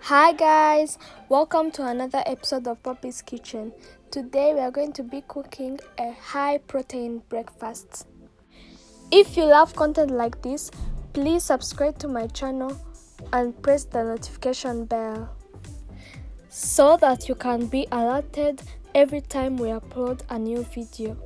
Hi guys, welcome to another episode of Poppy's Kitchen. Today we are going to be cooking a high protein breakfast. If you love content like this, please subscribe to my channel and press the notification bell so that you can be alerted every time we upload a new video.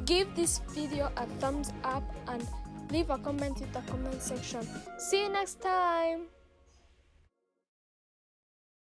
Give this video a thumbs up and leave a comment in the comment section. See you next time!